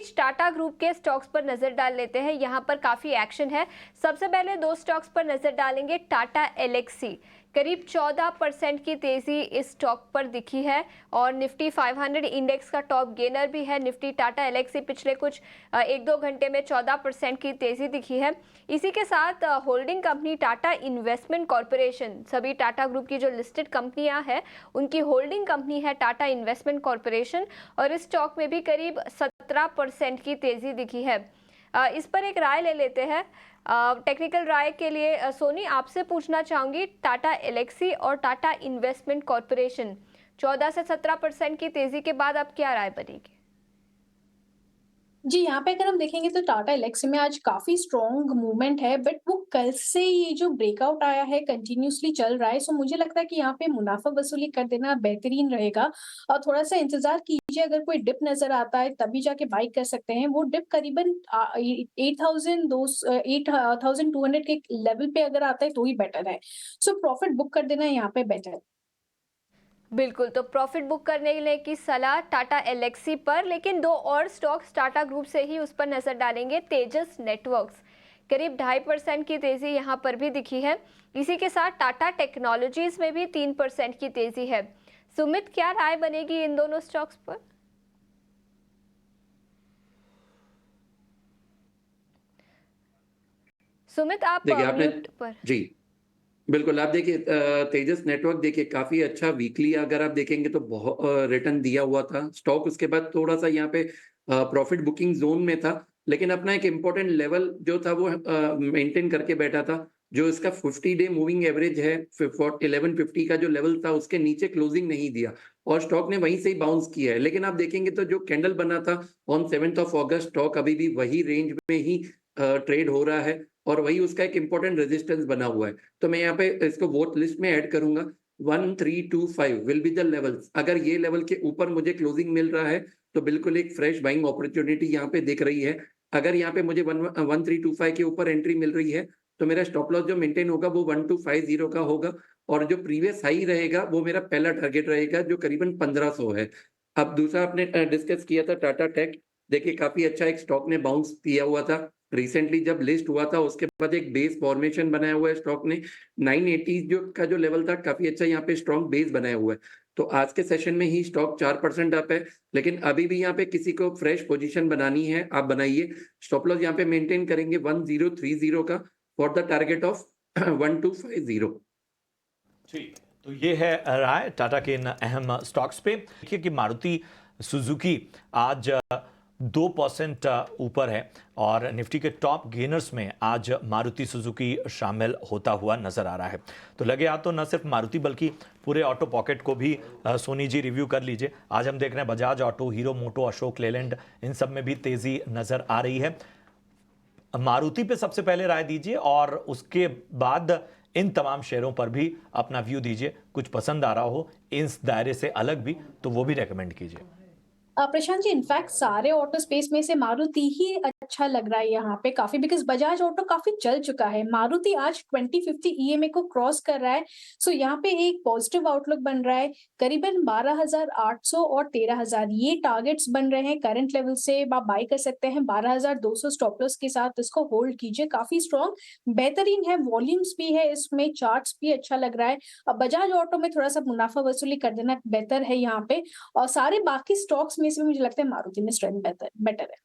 बीच Tata group के stocks पर नजर डाल लेते हैं। यहां पर काफी एक्शन है। सबसे पहले दो स्टॉक्स पर नजर डालेंगे। टाटा एलेक्सी करीब 14% की तेजी इस स्टॉक पर दिखी है और निफ्टी 500 इंडेक्स का टॉप गेनर भी है। निफ्टी टाटा एलेक्सी पिछले कुछ 1-2 घंटे में 14% की तेजी दिखी है। इसी के साथ holding company Tata investment corporation, सभी टाटा ग्रुप की जो लिस्टेड कंपनियां हैं उनकी होल्डिंग कंपनी है टाटा इन्वेस्टमेंट कॉरपोरेशन, और इस स्टॉक में भी करीब 17% की तेजी दिखी है। इस पर एक राय ले लेते हैं। टेक्निकल राय के लिए सोनी आपसे पूछना चाहूंगी, टाटा एलेक्सी और टाटा इन्वेस्टमेंट कॉरपोरेशन 14 से 17% की तेजी के बाद अब क्या राय बनेगी? जी, यहाँ पे अगर हम देखेंगे तो टाटा एलेक्सी में आज काफ़ी स्ट्रॉन्ग मूवमेंट है, बट वो कल से ये जो ब्रेकआउट आया है कंटिन्यूअसली चल रहा है। सो मुझे लगता है कि यहाँ पे मुनाफ़ा वसूली कर देना बेहतरीन रहेगा और थोड़ा-सा इंतज़ार कीजिए। अगर कोई डिप नज़र आता है तभी जाके बाय कर सकते हैं। वो डिप करीबन 8,200 के लेवल पे अगर आता है तो ही बेटर है। सो प्रॉफिट बुक कर देना यहाँ पे बेटर है। बिल्कुल, तो प्रॉफिट बुक करने की सलाह टाटा एलेक्सी पर, लेकिन दो और स्टॉक्स टाटा ग्रुप से ही उस पर नजर डालेंगे। तेजस नेटवर्क्स करीब 2.5% की तेजी यहां पर भी दिखी है। इसी के साथ टाटा टेक्नोलॉजीज में भी 3% की तेजी है। सुमित, क्या राय बनेगी इन दोनों स्टॉक्स पर? सुमित, आप देखिए आपने म्यूट पर। जी, बिल्कुल आप देखिए तेजस नेटवर्क देखिए काफ़ी अच्छा वीकली अगर आप देखेंगे तो रिटर्न दिया हुआ था। स्टॉक उसके बाद थोड़ा-सा यहाँ पे प्रॉफिट बुकिंग ज़ोन में था, लेकिन अपना एक इम्पोर्टेंट लेवल जो था वो मेंटेन करके बैठा था। जो इसका 50 डे मूविंग एवरेज है, 1150 का जो लेवल था उसके नीचे क्लोजिंग नहीं दिया और स्टॉक ने वहीं से ही बाउंस किया है। लेकिन आप देखेंगे तो जो कैंडल बना था on 7th of August, stock अभी भी वही रेंज में ही ट्रेड हो रहा है और वही उसका एक इम्पोर्टेंट रेजिस्टेंस बना हुआ है। तो मैं यहाँ पे इसको वॉच लिस्ट में ऐड करूँगा। 1325 विल बी द लेवल्स। अगर ये लेवल के ऊपर मुझे क्लोजिंग मिल रहा है, तो बिल्कुल एक फ्रेश बाइंग अपॉर्च्युनिटी यहाँ पे दिख रही है। अगर यहाँ पे मुझे 1325 के ऊपर एंट्री मिल रही है, तो मेरा स्टॉप लॉस जो मेंटेन होगा वो 1250 का होगा और जो प्रीवियस हाई रहेगा वो मेरा पहला टारगेट रहेगा जो करीबन 1500 है। अब दूसरा आपने डिस्कस किया था टाटा टेक। देखिए काफ़ी अच्छा एक स्टॉक ने बाउंस किया हुआ था। रिसेंटली जब लिस्ट हुआ था उसके बाद एक बेस फॉर्मेशन बनाया हुआ है स्टॉक ने। 980 जो लेवल था काफ़ी अच्छा यहाँ पे स्ट्रॉन्ग बेस बनाया हुआ है। तो आज के सेशन में ही स्टॉक 4% अप है, लेकिन अभी भी यहाँ पे किसी को फ्रेश पोजीशन बनानी है, आप बनाइए। स्टॉप लॉस यहाँ पे मेंटेन करेंगे 1030 का फॉर द टारगेट ऑफ 1250। ठीक, तो ये है राय टाटा के इन अहम स्टॉक्स पे। देखिए कि मारुति सुजुकी आज 2% ऊपर है और निफ्टी के टॉप गेनर्स में आज मारुति सुजुकी शामिल होता हुआ नजर आ रहा है। तो लगे हाथ तो न सिर्फ मारुति बल्कि पूरे ऑटो पॉकेट को भी सोनी जी रिव्यू कर लीजिए। आज हम देख रहे हैं बजाज ऑटो, हीरो मोटो, अशोक लेलैंड, इन सब में भी तेजी नजर आ रही है। मारुति पे सबसे पहले राय दीजिए और उसके बाद इन तमाम शेयरों पर भी अपना व्यू दीजिए। कुछ पसंद आ रहा हो इस दायरे से अलग भी तो वो भी रेकमेंड कीजिए। प्रशांत जी, इनफैक्ट सारे ऑटो स्पेस में से मारुति ही अच्छा लग रहा है यहाँ पे काफी, बिकॉज बजाज ऑटो काफी चल चुका है। मारुति आज 2050 ईएमए को क्रॉस कर रहा है। सो यहाँ पे एक पॉजिटिव आउटलुक बन रहा है। करीबन 12,800 और 13,000 ये टारगेट्स बन रहे हैं करंट लेवल से। आप बाय कर सकते हैं 12,200 स्टॉप लॉस के साथ। इसको होल्ड कीजिए, काफी स्ट्रॉन्ग बेहतरीन है। वॉल्यूम्स भी है इसमें, चार्ट्स भी अच्छा लग रहा है। अब बजाज ऑटो में थोड़ा सा मुनाफा वसूली कर देना बेहतर है यहाँ पे। और सारे बाकी स्टॉक्स में से मुझे लगता है मारुति में स्ट्रेंथ बेटर बेटर है।